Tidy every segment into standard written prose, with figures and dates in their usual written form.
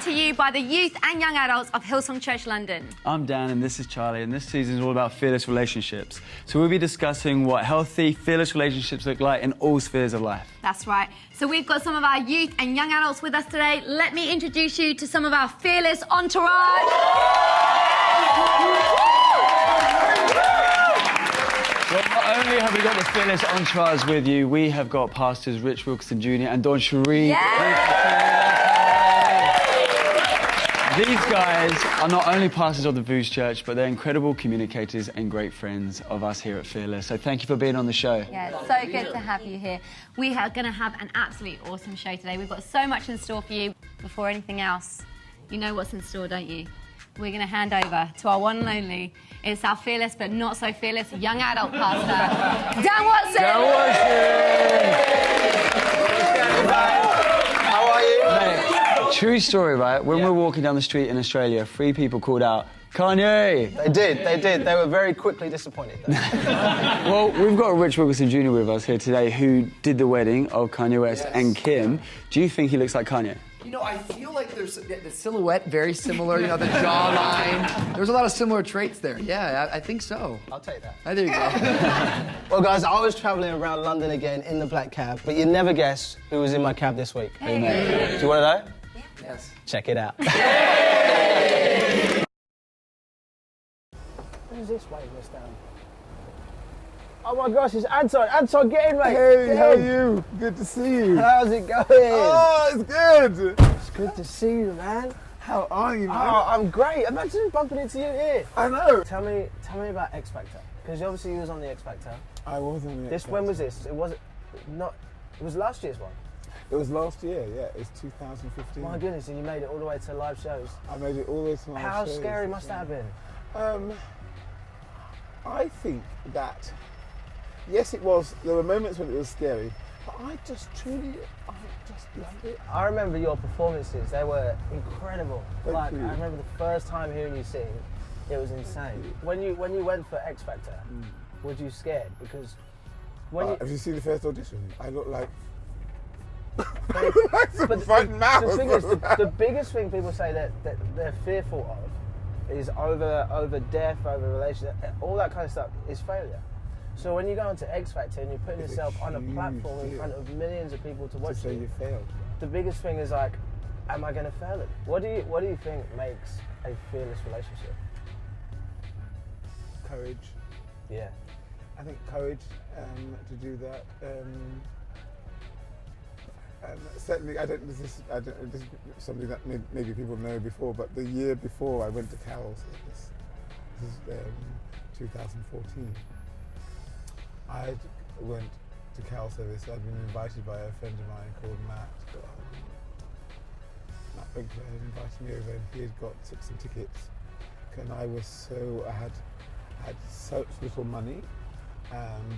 brought to you by the youth and young adults of Hillsong Church London. I'm Dan and this is Charlie, and this season is all about fearless relationships. So we'll be discussing what healthy, fearless relationships look like in all spheres of life. That's right. So we've got some of our youth and young adults with us today. Let me introduce you to some of our fearless entourage. Well, not only have we got the fearless entourage with you, we have got pastors Rich Wilkerson Jr. and DawnCheré. These guys are not only pastors of the Views Church, but they're incredible communicators and great friends of us here at Fearless. So thank you for being on the show. Yeah, it's so good to have you here. We are going to have an absolutely awesome show today. We've got so much in store for you. Before anything else, you know what's in store, don't you? We're going to hand over to our one and only. It's our fearless but not so fearless young adult pastor, Dan Watson. How are you? Mate, true story, right? When we're walking down the street in Australia, 3 people called out, Kanye! They did. They were very quickly disappointed, though. Well, we've got Rich Wilkerson Jr. with us here today, who did the wedding of Kanye West and Kim. Do you think he looks like Kanye? You know, I feel like there's the silhouette very similar, you know, the jawline. There's a lot of similar traits there. Yeah, I think so. I'll take that. There you go. Well, guys, I was travelling around London again in the black cab, but you never guess who was in my cab this week. Hey, mate. Do you want to know? Yes. Check it out. Who's this waving us down? Oh my gosh, it's Anton. Anton, get in, mate. Hey, how are you? Good to see you. How's it going? Oh, it's good. It's good to see you, man. How are you, man? Oh, I'm great. Imagine bumping into you here. I know. Tell me about X Factor, because obviously you was on the X Factor. I wasn't on the X Factor. When was this? It was last year's one. It was last year, yeah. It's 2015. My goodness, and you made it all the way to live shows. I made it all the way to live How shows. scary must that have been? I think that, yes, it was. There were moments when it was scary, but I just loved it. I remember your performances; they were incredible. Thank you. I remember the first time hearing you sing; it was insane. When you went for X Factor, were you scared? Because Have you seen the first audition? I look like. But front mouth. The thing is, the biggest thing people say that they're fearful of is over death, over relationship, all that kind of stuff is failure. So when you go onto X Factor and you're putting yourself on a platform in front of millions of people to watch To say you failed. the biggest thing is like, am I going to fail it? What do you think makes a fearless relationship? Courage. Yeah. I think courage to do that. Certainly, this is something that maybe people know before, but the year before I went to Carol service, this is 2014, I went to Carol service. I'd been invited by a friend of mine called Matt Winkler had invited me over, and he had got some tickets, and I had such little money.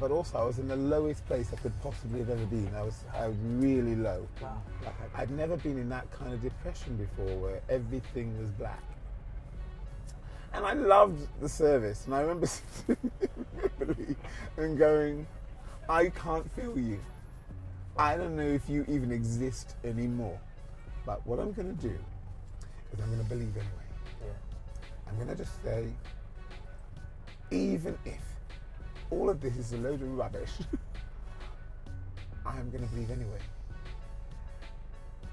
But also I was in the lowest place I could possibly have ever been. I was really low. Wow. Like I'd never been in that kind of depression before, where everything was black. And I loved the service, and I remember sitting and going, I can't feel you. I don't know if you even exist anymore. But what I'm going to do is I'm going to believe anyway. Yeah. I'm going to just say, even if all of this is a load of rubbish, I'm going to believe anyway.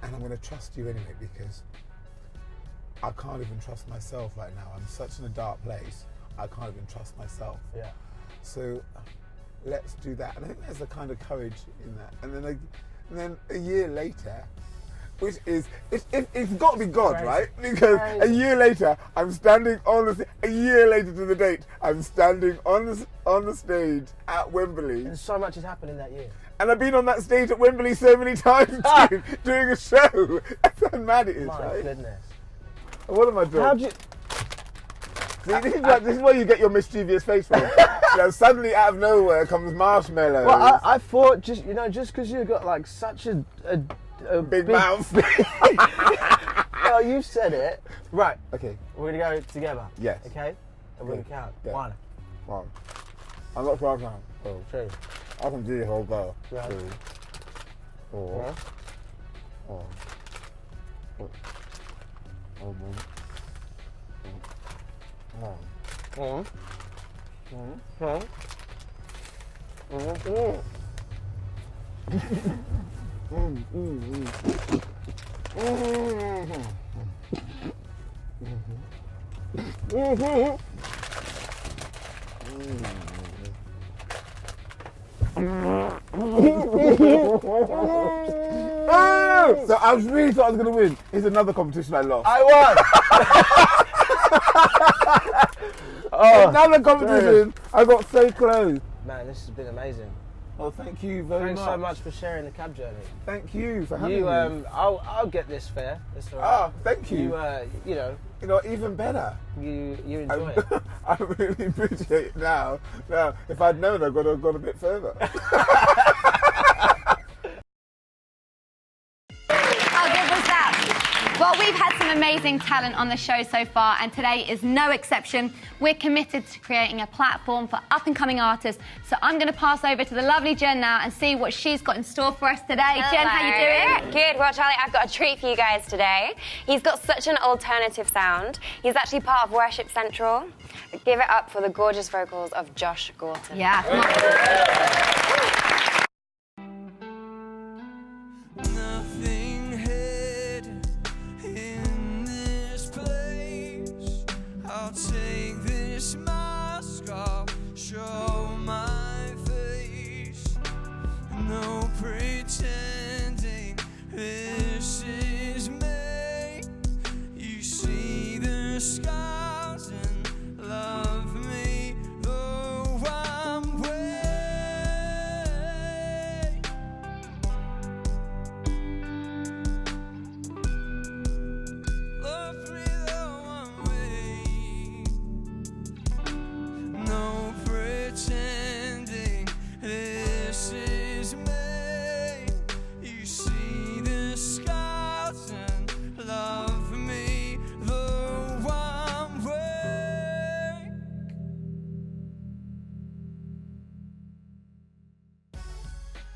And I'm going to trust you anyway, because I can't even trust myself right now. I'm such in a dark place, I can't even trust myself. Yeah. So let's do that. And I think there's a kind of courage in that. And then a year later, which is, it's got to be God, Crazy. right? Because a year later, I'm standing a year later to the date, I'm standing on the stage at Wembley. And so much has happened in that year. And I've been on that stage at Wembley so many times doing a show. That's how mad it is, My right? goodness. And what am I doing? How'd you... See, this is where you get your mischievous face from. Suddenly out of nowhere comes marshmallows. Well, I thought just because you got like such a big mouth. Well, you said it. Right. Okay. We're going to go together. Yes. Okay? And we're going to count. Yeah. One. I'm not sure now. Oh, two. I can do the whole go. Right. 3, 4, Yeah. 5, So I really thought I was going to win. It's another competition I lost. I won! Another competition. I got so close. Man, this has been amazing. Oh, thank you very Thanks much. so much for sharing the cab journey. Thank you for having You, me. I'll get this fare. That's all right. Oh, thank you. You know, You know, even better. you enjoy it. I really appreciate it now. Now, if I'd known, I could have gone a bit further. How good was that? Well, we've had some amazing talent on the show so far, and today is no exception. We're committed to creating a platform for up-and-coming artists. So I'm going to pass over to the lovely Jen now and see what she's got in store for us today. Hello. Jen, how you doing? Good. Well, Charlie, I've got a treat for you guys today. He's got such an alternative sound. He's actually part of Worship Central. Give it up for the gorgeous vocals of Josh Gauton. Yeah, come on. Nothing hid in this place. I'll take this mask off, show my face. No pretending this is me. You see the scars and love me though I'm weak. Love me though I'm weak. No pretending this is me. You see the scars and love me though I'm weak.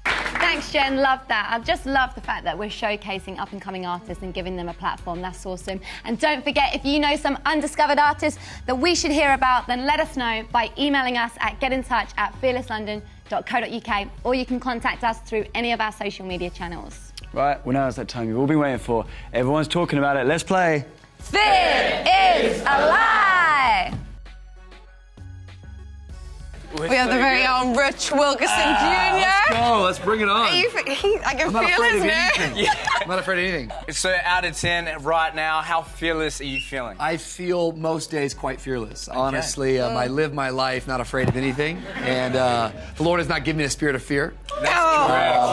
Thanks, Jen. Love that. I just love the fact that we're showcasing up-and-coming artists and giving them a platform. That's awesome. And don't forget, if you know some undiscovered artists that we should hear about, then let us know by emailing us at getinTouch@fearlesslondon.co.uk, or you can contact us through any of our social media channels. Right, well now it's that time you've all been waiting for. Everyone's talking about it. Let's play. Fear is a lie! We have the very own Rich Wilkerson Jr. Oh, let's bring it on. I can I'm not feel afraid his of nerve. anything. I'm not afraid of anything. So out of 10 right now, how fearless are you feeling? I feel most days quite fearless. Honestly, I live my life not afraid of anything. And the Lord has not given me a spirit of fear, but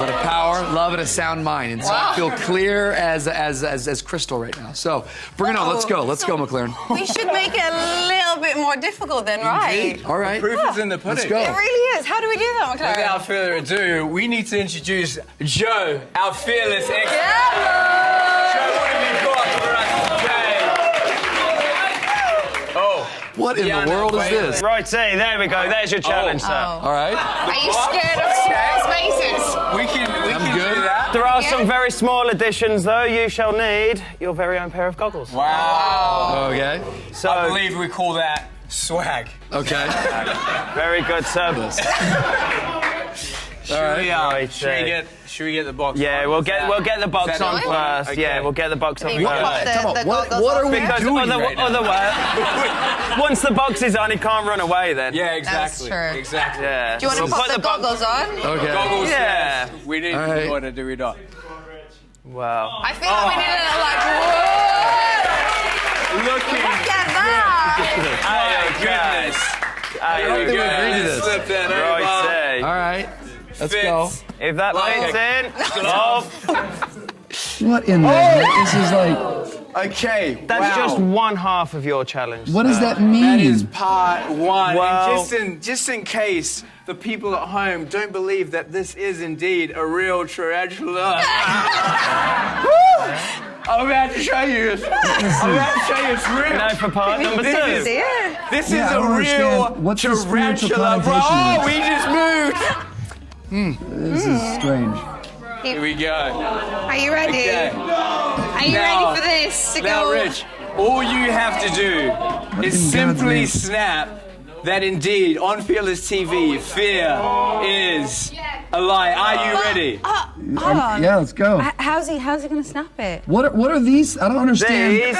of power, love, and a sound mind. And so I feel clear as crystal right now. So bring it on. Let's go. Let's go, McLaren. We should make it a little bit more difficult then, right? All right. Proof is in the pudding. Let's go. It really is. How do we do that, McLaren? Without further ado, we need to introduce Joe, our fearless expert. Joe, what have you got for us today? Oh, What in the world is this? Righty, there we go. There's your challenge, sir. All right. Are you scared of small spaces? we can good. do that. There are some very small additions, though. You shall need your very own pair of goggles. Wow. Okay. So, I believe we call that swag. Okay. very good, sir. Should we get the box? Yeah, we'll get the box Is that on it? first. Okay. Yeah, we'll get the box on You first. pop Come on, the what goggles are on we there? Because doing right now? otherwise, once the box is on, he can't run away then. Yeah, exactly. That's true. Exactly. Yeah. Do you want to We'll pop put the box- goggles on? Okay. Goggles, Yeah. yes. We need All right. to order, do we not? Wow. I feel like we need a little like, whoa! Look Look at that! goodness. There don't think we agreed to this. Slip that over. Righty. All right. Let's go. Fits. If that fits in, off. What in the This is like, Okay, That's just one half of your challenge. what does that That mean? is part one. Well- And just in case the people at home don't believe that this is indeed a real tarantula. I'm about to show you. I'm about to show you it's real. No, for part number This two. is- Yeah. This Yeah, I is a don't real understand. What's the spiritual tarantula, bro. connotation Oh, of we just moved. This is strange. Here we go. Are you ready? Okay. Are you Now- ready for this to Now, go? Rich, all you have to do is simply snap that indeed on Fearless TV, fear is a lie. Are you ready? Yeah, let's go. How's he going to snap it? What are these? I don't understand. These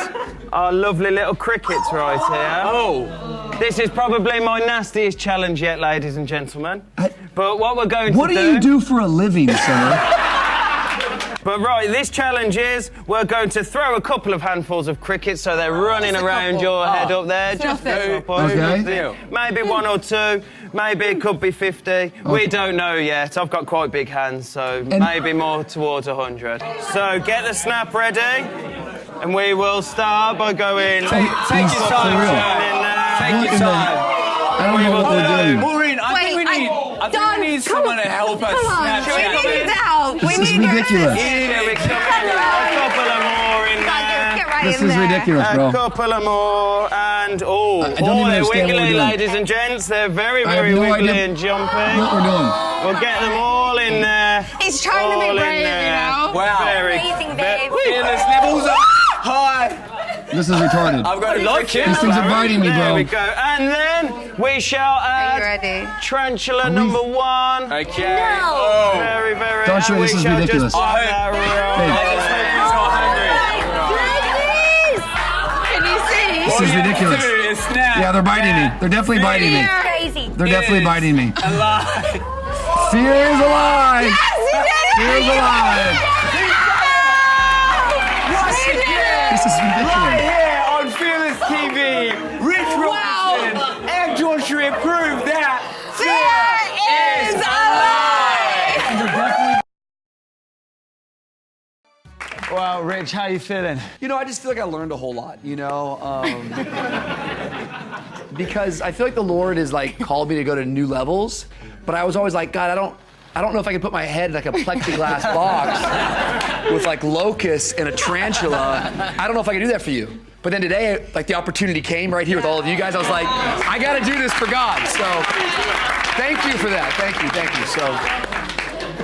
are lovely little crickets right here. Oh. This is probably my nastiest challenge yet, ladies and gentlemen. But what we're going to do... What do you do for a living, sir? But right, this challenge is we're going to throw a couple of handfuls of crickets so they're running around your head up there. Just Okay. maybe 1 or 2, maybe it could be 50. Okay. We don't know yet. I've got quite big hands, so maybe more towards 100. So get the snap ready, and we will start by going... Take your time, Take your time. I don't know what we're doing. Maureen, I think we need someone to help us snap We need help. This is ridiculous. Here we come. A couple of more in there. Get right This in is there. ridiculous, A bro. couple of more, and I don't even they're understand what we're wiggly, doing. ladies and gents. They're very, I have very no wiggly idea and jumpy. what we're doing. We'll get them all in there. He's trying to be all in brave, you there. know? Wow. Amazing, babe. Fearless levels up high. This is retarded. I've got Like it. These things are biting me, There bro. we go. And then we shall Are you add ready? tarantula number 1. Okay. No. Oh. Very, very. DawnCheré, and we this is shall ridiculous. Just Hey. that I right. just hope he's not hungry. Can you see? This is ridiculous. Dude, it's snap. Yeah, they're biting me. They're definitely biting me. Crazy. They're definitely biting me. Alive. Fear is alive. Yes, he did it! Fear is alive. Once again, This is right ridiculous. here on Fearless TV, Rich Wilkerson and DawnCheré proved that fear is alive. Well, Rich, how you feeling? You know, I just feel like I learned a whole lot, you know? Because I feel like the Lord has like called me to go to new levels, but I was always like, God, I don't know if I can put my head in like a plexiglass box with like locusts and a tarantula. I don't know if I can do that for you. But then today, like the opportunity came right here with all of you guys. I was like, I gotta do this for God. So thank you for that. Thank you. So.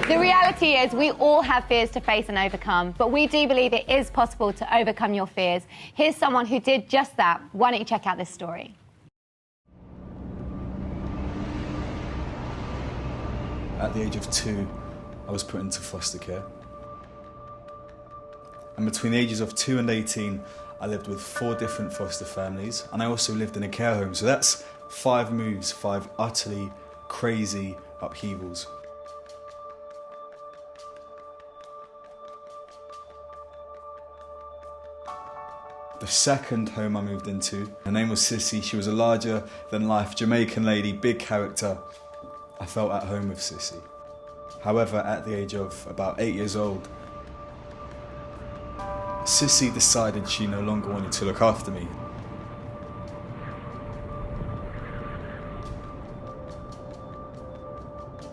The reality is we all have fears to face and overcome, but we do believe it is possible to overcome your fears. Here's someone who did just that. Why don't you check out this story? At the age of 2, I was put into foster care. And between the ages of 2 and 18, I lived with 4 different foster families, and I also lived in a care home. So that's 5 moves, 5 utterly crazy upheavals. The second home I moved into, her name was Sissy. She was a larger-than-life Jamaican lady, big character. I felt at home with Sissy. However, at the age of about 8 years old, Sissy decided she no longer wanted to look after me.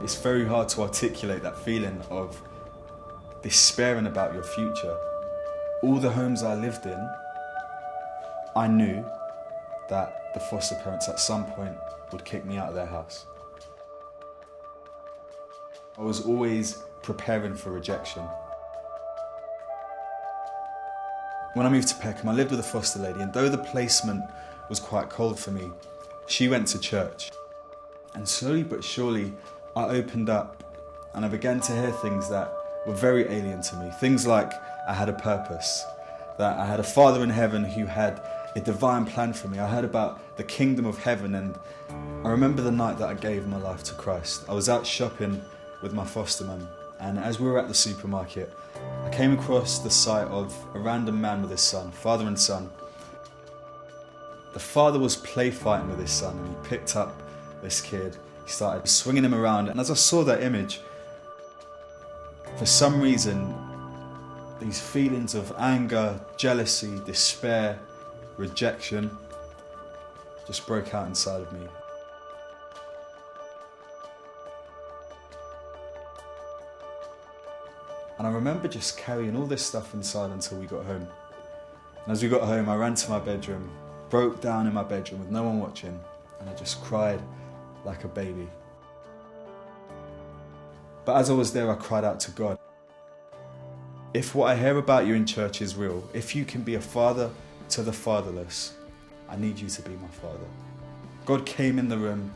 It's very hard to articulate that feeling of despairing about your future. All the homes I lived in, I knew that the foster parents at some point would kick me out of their house. I was always preparing for rejection. When I moved to Peckham, I lived with a foster lady, and though the placement was quite cold for me, she went to church. And slowly but surely, I opened up and I began to hear things that were very alien to me. Things like I had a purpose, that I had a Father in heaven who had a divine plan for me. I heard about the kingdom of heaven, and I remember the night that I gave my life to Christ. I was out shopping with my foster mum, and as we were at the supermarket, I came across the sight of a random man with his son, father and son. The father was play fighting with his son, and he picked up this kid. He started swinging him around, and as I saw that image, for some reason, these feelings of anger, jealousy, despair, rejection just broke out inside of me. And I remember just carrying all this stuff inside until we got home. And as we got home, I ran to my bedroom, broke down in my bedroom with no one watching, and I just cried like a baby. But as I was there, I cried out to God. If what I hear about you in church is real, if you can be a father to the fatherless, I need you to be my father. God came in the room,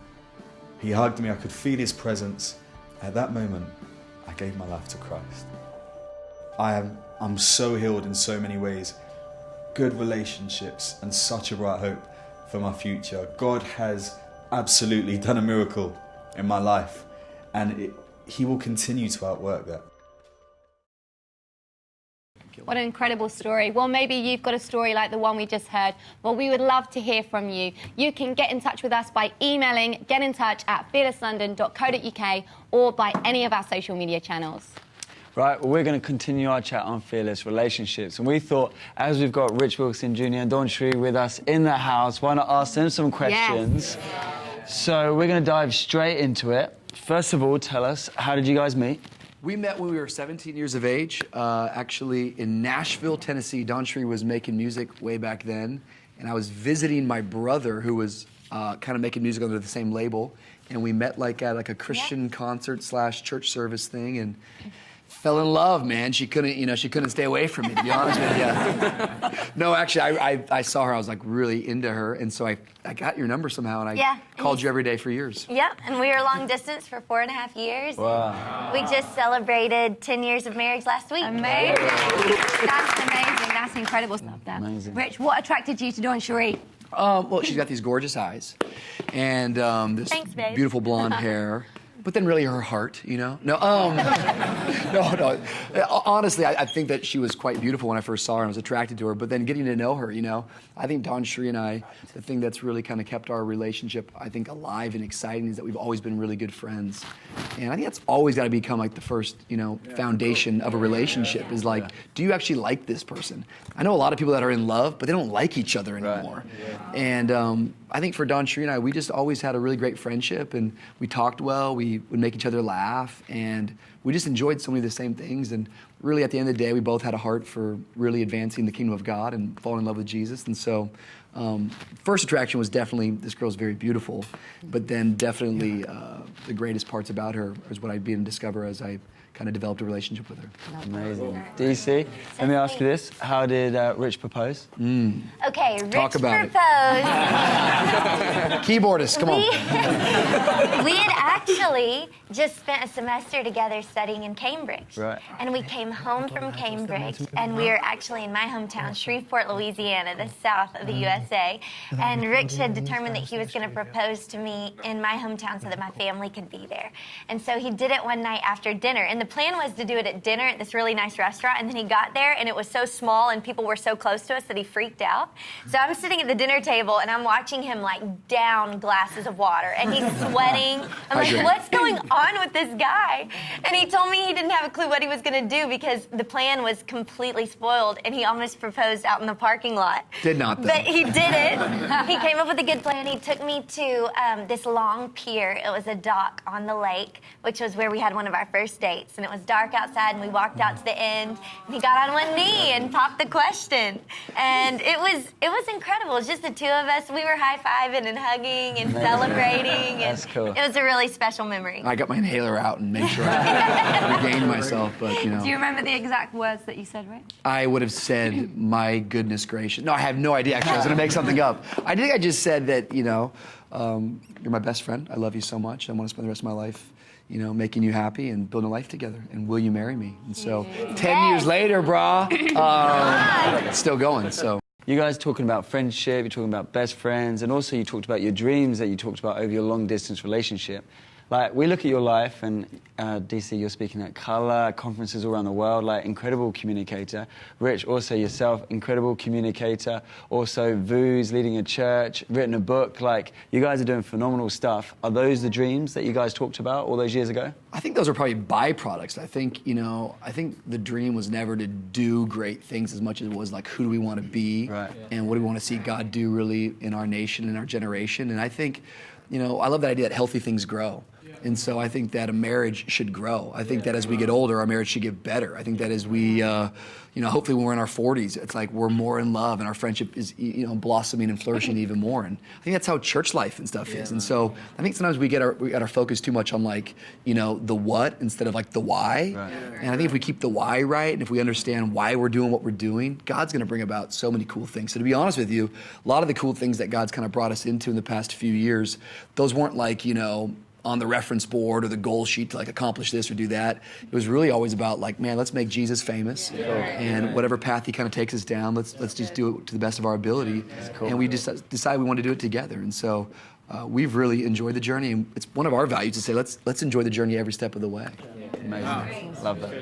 he hugged me, I could feel his presence. At that moment, I gave my life to Christ. I'm so healed in so many ways. Good relationships and such a bright hope for my future. God has absolutely done a miracle in my life, and he will continue to outwork that. What an incredible story. Well, maybe you've got a story like the one we just heard. Well, we would love to hear from you. You can get in touch with us by emailing getinTouch@fearlesslondon.co.uk or by any of our social media channels. Right, well, we're going to continue our chat on fearless relationships. And we thought, as we've got Rich Wilkerson Jr. and DawnCheré with us in the house, why not ask them some questions? Yes. So we're going to dive straight into it. First of all, tell us, how did you guys meet? We met when we were 17 years of age, actually in Nashville, Tennessee. DawnCheré was making music way back then, and I was visiting my brother, who was kind of making music under the same label, and we met like at like a Christian concert / church service thing, and fell in love, man. She couldn't stay away from me, to be honest with you. No, actually, I saw her. I was like really into her, and so I got your number somehow, and I called you every day for years. Yep, and we were long distance for 4.5 years. Wow. We just celebrated 10 years of marriage last week. Amazing. That's amazing. That's incredible. Love that. Amazing. Rich, what attracted you to DawnCheré? Well, she's got these gorgeous eyes, and this beautiful blonde hair. But then really her heart, you know? No, no. Honestly, I think that she was quite beautiful when I first saw her and I was attracted to her. But then getting to know her, you know, I think DawnCheré and I, the thing that's really kind of kept our relationship, I think, alive and exciting is that we've always been really good friends. And I think that's always got to become like the first, foundation of a relationship is like, do you actually like this person? I know a lot of people that are in love, but they don't like each other anymore. Right. And I think for DawnCheré and I, we just always had a really great friendship, and we talked well, we would make each other laugh, and we just enjoyed so many of the same things. And really, at the end of the day, we both had a heart for really advancing the kingdom of God and falling in love with Jesus. And so first attraction was definitely, this girl's very beautiful, but then definitely the greatest parts about her is what I began to discover as I kind of developed a relationship with her. Amazing. DC, let me ask you this. How did Rich propose? Okay, Rich Talk about proposed. Keyboardist, come on. We had actually just spent a semester together studying in Cambridge. Right. And we came home from Cambridge, and we were actually in my hometown, Shreveport, Louisiana, the south of the USA. And Rich had determined that he was going to propose to me in my hometown so that my family could be there. And so he did it one night after dinner. And the plan was to do it at dinner at this really nice restaurant, and then he got there and it was so small and people were so close to us that he freaked out. So I'm sitting at the dinner table and I'm watching him like down glasses of water, and he's sweating. I'm like, what's going on with this guy? And he told me he didn't have a clue what he was going to do because the plan was completely spoiled, and he almost proposed out in the parking lot. Did not, though. But he did it. He came up with a good plan. He took me to this long pier. It was a dock on the lake, which was where we had one of our first dates. And it was dark outside, and we walked out to the end, and he got on one knee and popped the question. And it was incredible. It was just the two of us. We were high-fiving and hugging and celebrating. That's cool. It was a really special memory. I got my inhaler out and made sure I regained myself, but Do you remember the exact words that you said, Rick? I would have said, my goodness gracious. No, I have no idea, actually. I was going to make something up. I think I just said that, you're my best friend. I love you so much. I want to spend the rest of my life making you happy and building a life together. And will you marry me? And so 10 years later, brah, it's still going, so. You guys talking about friendship, you're talking about best friends, and also you talked about your dreams that you talked about over your long-distance relationship. Like, we look at your life, and DC, you're speaking at Colour, conferences all around the world, like, incredible communicator. Rich, also yourself, incredible communicator. Also, Voo's, leading a church, written a book. Like, you guys are doing phenomenal stuff. Are those the dreams that you guys talked about all those years ago? I think those are probably byproducts. I think the dream was never to do great things as much as it was like, who do we want to be? Right. And what do we want to see God do really in our nation, in our generation? And I think, I love that idea that healthy things grow. And so I think that a marriage should grow. I think that as we get older, our marriage should get better. I think that as we, hopefully when we're in our 40s, it's like we're more in love and our friendship is, blossoming and flourishing even more. And I think that's how church life and stuff is. And so I think sometimes we get our focus too much on the what instead of the why. Right. And I think if we keep the why right, and if we understand why we're doing what we're doing, God's going to bring about so many cool things. So to be honest with you, a lot of the cool things that God's kind of brought us into in the past few years, those weren't on the reference board or the goal sheet to accomplish this or do that. It was really always about let's make Jesus famous, and whatever path he kind of takes us down, let's just do it to the best of our ability. Cool. And we just decide we want to do it together. And so we've really enjoyed the journey, and it's one of our values to say let's enjoy the journey every step of the way. Amazing. Love that.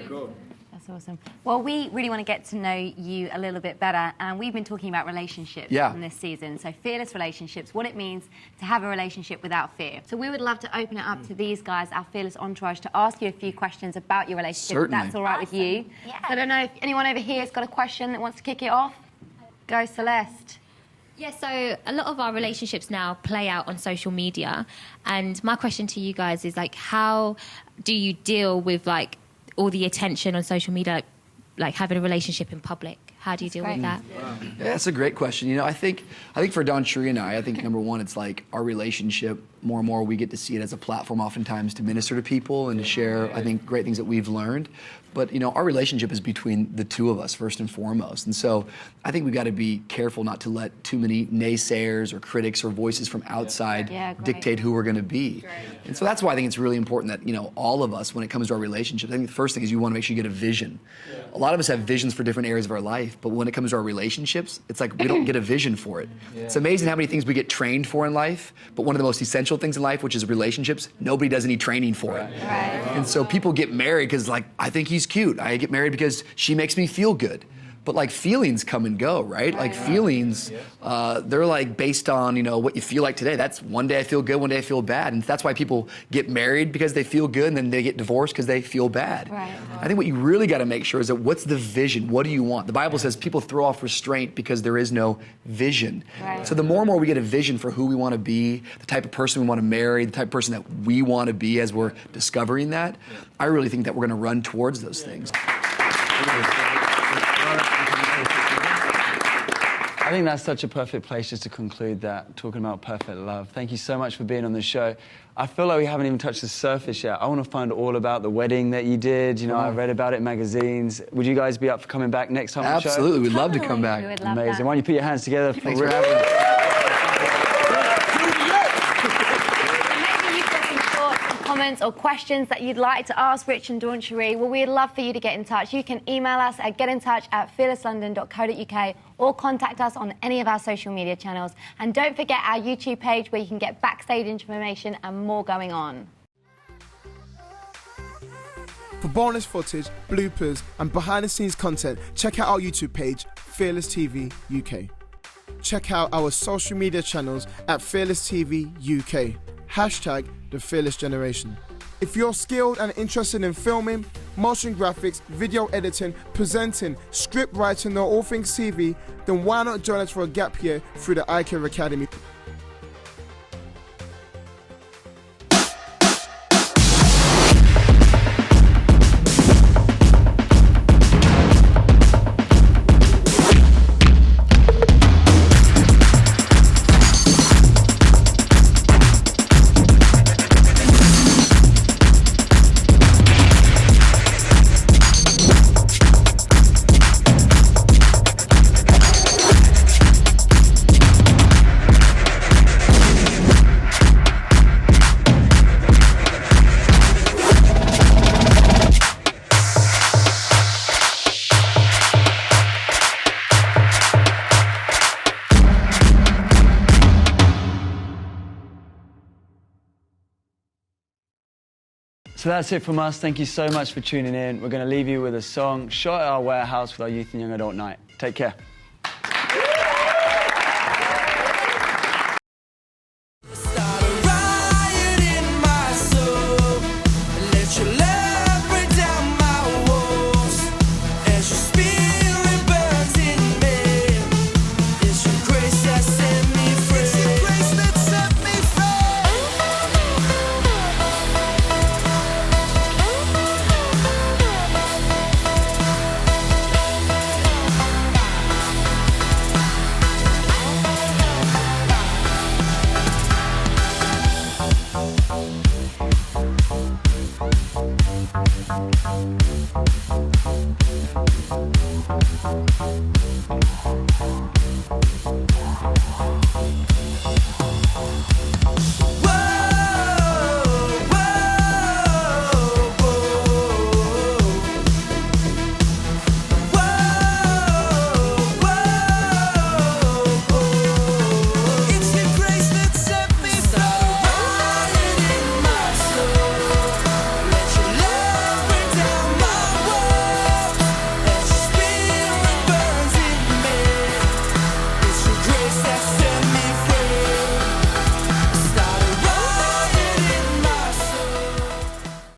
That's awesome. Well, we really want to get to know you a little bit better, and we've been talking about relationships in this season. So fearless relationships, what it means to have a relationship without fear. So we would love to open it up to these guys, our fearless entourage, to ask you a few questions about your relationship. Certainly. If that's all right with you. Yeah. So I don't know if anyone over here has got a question that wants to kick it off. Go, Celeste. Yeah, so a lot of our relationships now play out on social media, and my question to you guys is how do you deal with all the attention on social media, like having a relationship in public? How do you deal with that? Yeah, that's a great question. I think for DawnCheré and I think number one, it's our relationship, more and more we get to see it as a platform oftentimes to minister to people and to share, I think, great things that we've learned. But, our relationship is between the two of us, first and foremost. And so I think we've got to be careful not to let too many naysayers or critics or voices from outside dictate who we're going to be. Great. And so that's why I think it's really important that, all of us, when it comes to our relationships, I think the first thing is you want to make sure you get a vision. Yeah. A lot of us have visions for different areas of our life, but when it comes to our relationships, it's we don't get a vision for it. Yeah. It's amazing how many things we get trained for in life, but one of the most essential things in life, which is relationships, nobody does any training for it. Right. And so people get married because I think he's cute. I get married because she makes me feel good. But feelings come and go, right? Feelings, they're based on, what you feel like today. That's one day I feel good, one day I feel bad. And that's why people get married because they feel good, and then they get divorced because they feel bad. Right. I think what you really got to make sure is that what's the vision? What do you want? The Bible says people throw off restraint because there is no vision. Right. So the more and more we get a vision for who we want to be, the type of person we want to marry, the type of person that we want to be as we're discovering that, I really think that we're going to run towards those things. I think that's such a perfect place just to conclude that, talking about perfect love. Thank you so much for being on the show. I feel like we haven't even touched the surface yet. I want to find all about the wedding that you did. I read about it in magazines. Would you guys be up for coming back next time on the show? Absolutely, we'd love to come back. We would love Amazing. that. Why don't you put your hands together for Thanks for having us. Maybe you've got some thoughts, some comments or questions that you'd like to ask Rich and DawnCheré. Well, we'd love for you to get in touch. You can email us at getintouch@fearlesslondon.co.uk or contact us on any of our social media channels. And don't forget our YouTube page where you can get backstage information and more going on. For bonus footage, bloopers, and behind-the-scenes content, check out our YouTube page, Fearless TV UK. Check out our social media channels at Fearless TV UK. #The Fearless Generation. If you're skilled and interested in filming, motion graphics, video editing, presenting, script writing, or all things TV, then why not join us for a gap year through the iCare Academy? So that's it from us. Thank you so much for tuning in. We're going to leave you with a song shot at our warehouse with our Youth and Young Adult Night. Take care. Whoa!